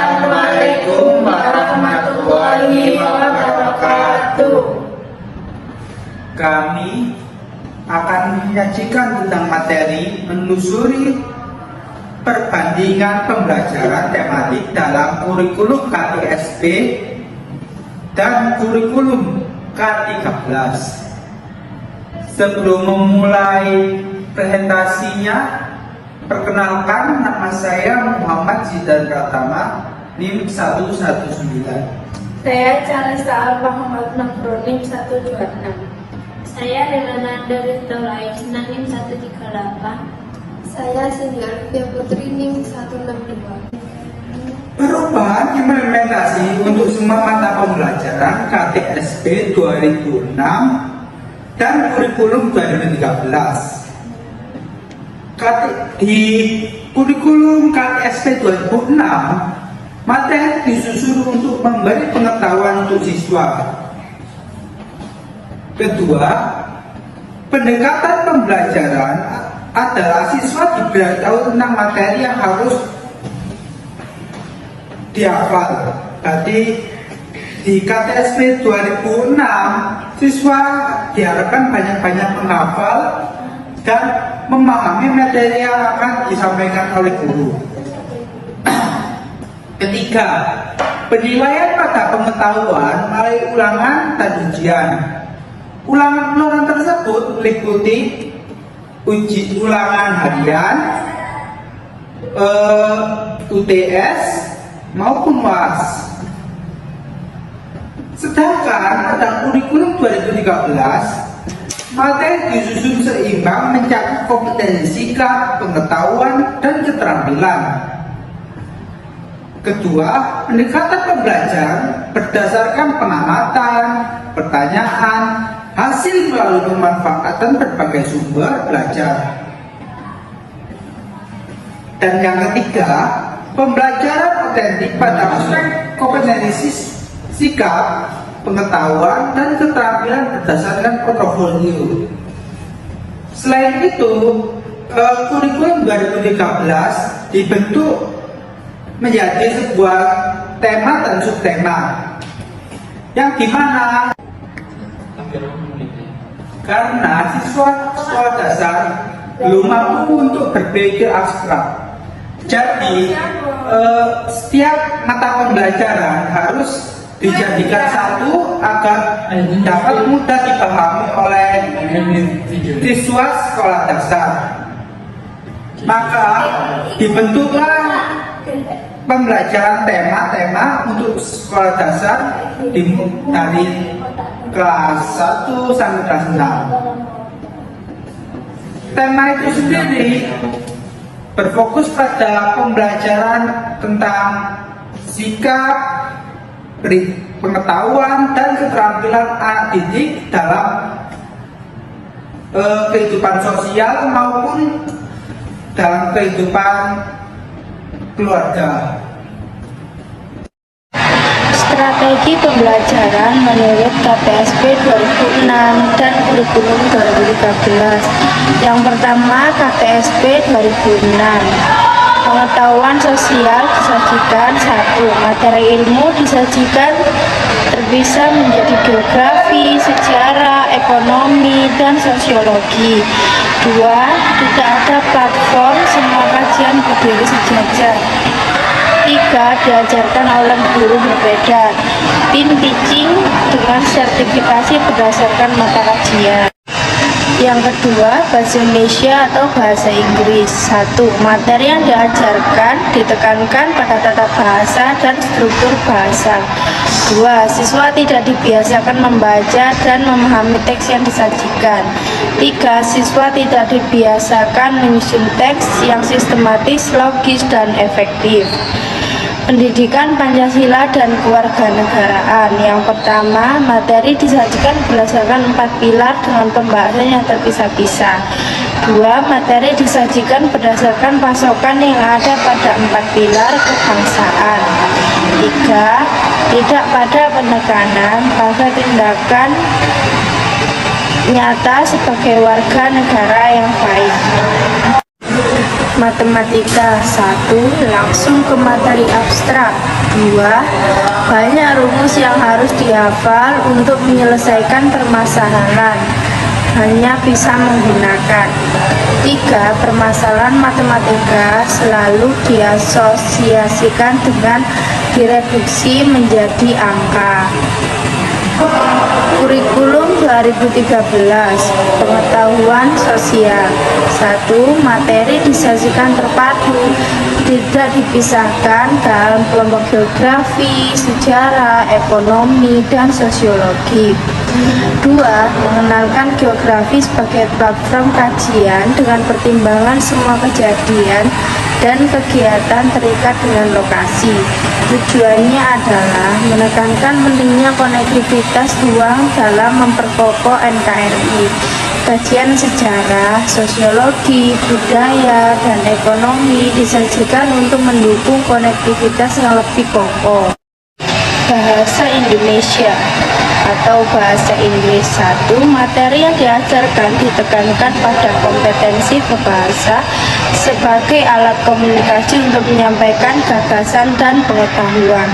Assalamualaikum warahmatullahi wabarakatuh. Kami akan menyajikan tentang materi menelusuri perbandingan pembelajaran tematik dalam kurikulum KTSP dan kurikulum K13. Sebelum memulai presentasinya, perkenalkan, nama saya Muhammad Zidan Pratama, NIM 119. Saya Charissa Muhammad Nafro, NIM 126. Saya Renanda Riztolain, NIM 138. Saya Cindy Alfia Putri, NIM 162. Perubahan implementasi untuk semua mata pembelajaran KTSP 2006 dan kurikulum 2013. Di kurikulum KTSP 2006, materi disusun untuk memberi pengetahuan untuk siswa. Kedua, pendekatan pembelajaran adalah siswa diberitahu tentang materi yang harus dihafal. Tadi di KTSP 2006, siswa diharapkan banyak-banyak menghafal dan memahami materi yang akan disampaikan oleh guru. Ketiga, penilaian pada pengetahuan melalui ulangan dan ujian. Ulangan tersebut meliputi uji ulangan harian, UTS maupun UAS. Sedangkan pada kurikulum 2013, materi disusun seimbang mencakup kompetensi sikap, pengetahuan, dan keterampilan. Kedua, pendekatan pembelajaran berdasarkan pengamatan, pertanyaan, hasil melalui pemanfaatan berbagai sumber belajar. Dan yang ketiga, pembelajaran otentik pada aspek kompetensi sikap, pengetahuan, dan keterampilan berdasarkan portofolio. Selain itu, kurikulum 2013 dibentuk menjadi sebuah tema dan subtema, yang dimana karena siswa sekolah dasar belum mampu untuk berpikir abstrak, jadi setiap mata pembelajaran harus dijadikan satu agar dapat mudah dipahami oleh siswa sekolah dasar. Maka dibentuklah pembelajaran tema-tema untuk sekolah dasar dari kelas 1 sampai kelas 6. Tema itu sendiri berfokus pada pembelajaran tentang sikap, pengetahuan, dan keterampilan anak didik dalam kehidupan sosial maupun dalam kehidupan keluarga. Strategi pembelajaran menurut KTSP 2006 dan kurikulum 2013. Yang pertama, KTSP 2006. Pengetahuan sosial disajikan 1. Materi ilmu disajikan terpisah menjadi geografi, sejarah, ekonomi, dan sosiologi. 2. Tidak ada platform, semua kajian berdiri sejajar. 3. Diajarkan oleh guru berbeda, team teaching dengan sertifikasi berdasarkan mata kajian. Yang kedua, bahasa Indonesia atau bahasa Inggris. 1. Materi yang diajarkan ditekankan pada tata bahasa dan struktur bahasa. 2. Siswa tidak dibiasakan membaca dan memahami teks yang disajikan. 3. Siswa tidak dibiasakan menyusun teks yang sistematis, logis, dan efektif. Pendidikan Pancasila dan Kewarganegaraan. Yang pertama, materi disajikan berdasarkan 4 pilar dengan pembahasan yang terpisah-pisah. 2. Materi disajikan berdasarkan pasokan yang ada pada 4 pilar kebangsaan. 3. Tidak pada penekanan pada tindakan nyata sebagai warga negara yang baik. Matematika. 1. Langsung ke materi abstrak. Dua, banyak rumus yang harus dihafal untuk menyelesaikan permasalahan. Hanya bisa menggunakan. Tiga, permasalahan matematika selalu diasosiasikan dengan direduksi menjadi angka. Kurikulum 2013, pengetahuan sosial. 1. Materi disajikan terpadu, tidak dipisahkan dalam kelompok geografi, sejarah, ekonomi, dan sosiologi. 2. Mengenalkan geografi sebagai platform kajian dengan pertimbangan semua kejadian dan kegiatan terikat dengan lokasi. Tujuannya adalah menekankan pentingnya konektivitas ruang dalam memperkokoh NKRI. Kajian sejarah, sosiologi, budaya, dan ekonomi disajikan untuk mendukung konektivitas yang lebih kokoh. Bahasa Indonesia atau bahasa Inggris. 1. Materi yang diajarkan ditekankan pada kompetensi berbahasa sebagai alat komunikasi untuk menyampaikan gagasan dan pengetahuan.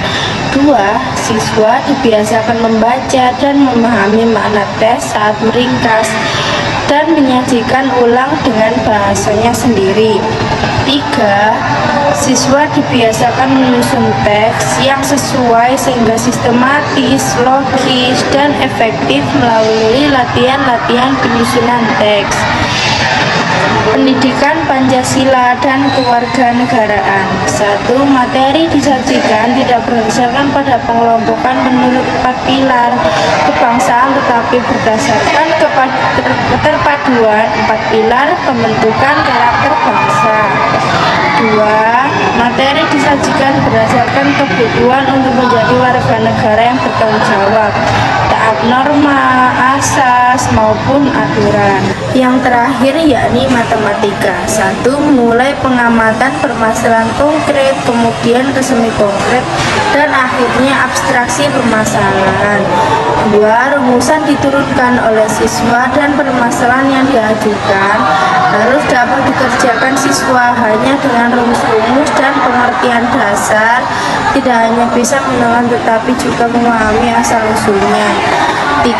2. Siswa dibiasakan membaca dan memahami makna teks saat meringkas dan menyajikan ulang dengan bahasanya sendiri. 3. Siswa dibiasakan menyusun teks yang sesuai sehingga sistematis, logis, dan efektif melalui latihan-latihan penyusunan teks. Pendidikan Pancasila dan Kewarganegaraan. 1. Materi disajikan tidak berdasarkan pada pengelompokan menurut 4 pilar kebangsaan, tetapi berdasarkan keterpaduan 4 pilar pembentukan karakter bangsa. 2. Materi disajikan berdasarkan kebutuhan untuk menjadi warga negara yang bertanggung jawab, taat norma, asas, maupun aturan. Yang terakhir yakni matematika. 1. Mulai pengamatan permasalahan konkret, kemudian ke semi konkret, dan akhirnya abstraksi permasalahan. 2. Rumusan diturunkan oleh siswa dan permasalahan yang diajukan harus dapat dikerjakan siswa hanya dengan rumus-rumus dan pengertian dasar, tidak hanya bisa mendengar tetapi juga memahami asal-usulnya. 3.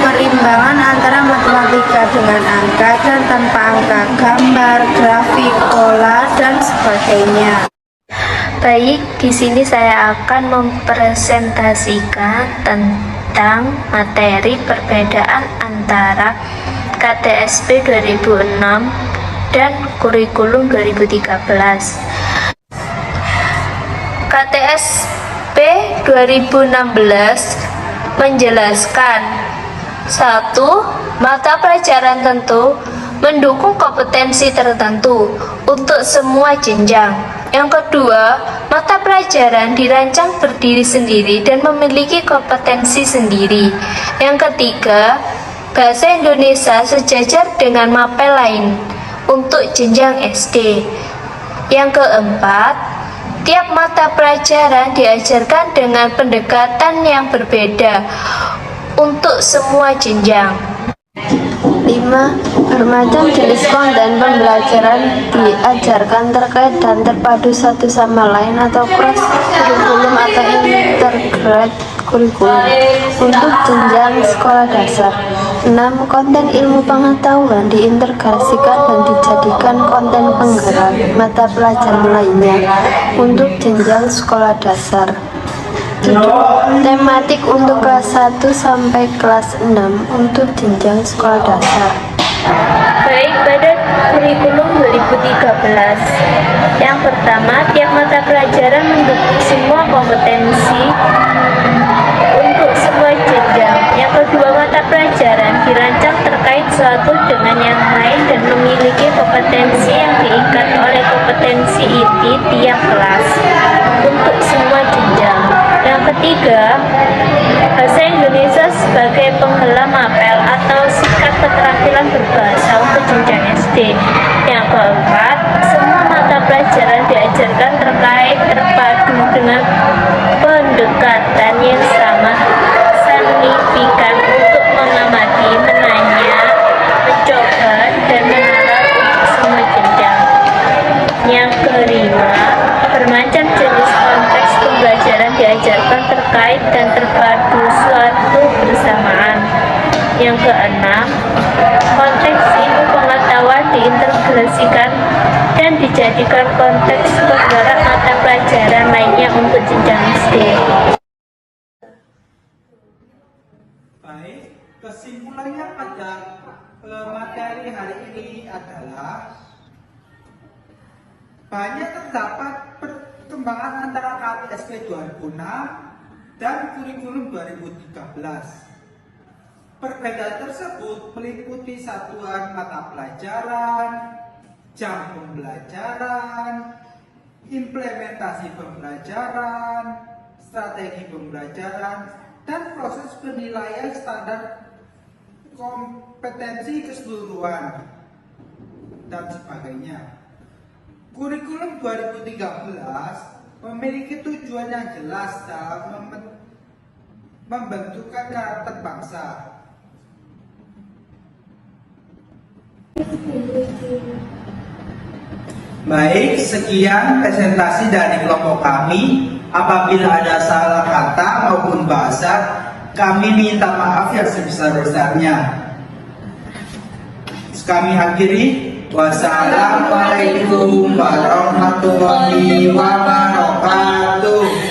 Perimbangan antara matematika dengan angka dan tanpa angka, gambar, grafik, pola, dan sebagainya. Baik, di sini saya akan mempresentasikan tentang materi perbedaan antara KTSP 2006 dan kurikulum 2013. KTSP 2016 menjelaskan 1. Mata pelajaran tentu mendukung kompetensi tertentu untuk semua jenjang. Yang kedua, mata pelajaran dirancang berdiri sendiri dan memiliki kompetensi sendiri. Yang ketiga, bahasa Indonesia sejajar dengan mapel lain untuk jenjang SD. Yang keempat, tiap mata pelajaran diajarkan dengan pendekatan yang berbeda untuk semua jenjang. 5. Bermacam jenis konten pembelajaran diajarkan terkait dan terpadu satu sama lain atau cross kurikulum atau integrate kurikulum untuk jenjang sekolah dasar. 6. Konten ilmu pengetahuan diintegrasikan dan dijadikan konten penggerak mata pelajaran lainnya untuk jenjang sekolah dasar. 7. Tematik untuk kelas 1 sampai kelas 6 untuk jenjang sekolah dasar. Baik, pada kurikulum 2013, yang pertama, tiap mata pelajaran mendukung semua kompetensi untuk semua jenjang. Yang kedua, mata pelajaran dirancang terkait suatu dengan yang lain dan memiliki kompetensi yang diikat oleh kompetensi inti tiap kelas untuk semua jenjang. Yang ketiga, bahasa Indonesia sebagai penghela mapel atau sikat keterampilan berbahasa untuk jenjang SD. Yang keempat, semua mata pelajaran diajarkan terpadu dengan pendekatan yang sama signifikan untuk mengamati, menanya, mencoba, dan menalar untuk semua jenjang. Yang kelima, bermacam jenis konteks pembelajaran terkait dan terpadu suatu bersamaan. Yang keenam, konteks ilmu pengetahuan diintegrasikan dan dijadikan konteks penggerak mata pelajaran lainnya untuk jenjang SD. Baik, kesimpulannya pada materi hari ini adalah banyak terdapat perkembangan antara KTSP 2006 dan kurikulum 2013. Perbedaan tersebut meliputi satuan mata pelajaran, jam pembelajaran, implementasi pembelajaran, strategi pembelajaran, dan proses penilaian standar kompetensi keseluruhan, dan sebagainya. Kurikulum 2013 memiliki tujuan yang jelas dalam membentukkan karakter bangsa. Baik, sekian presentasi dari kelompok kami. Apabila ada salah kata maupun bahasa, kami minta maaf yang sebesar-besarnya. Kami akhiri. Wassalamualaikum warahmatullahi wabarakatuh.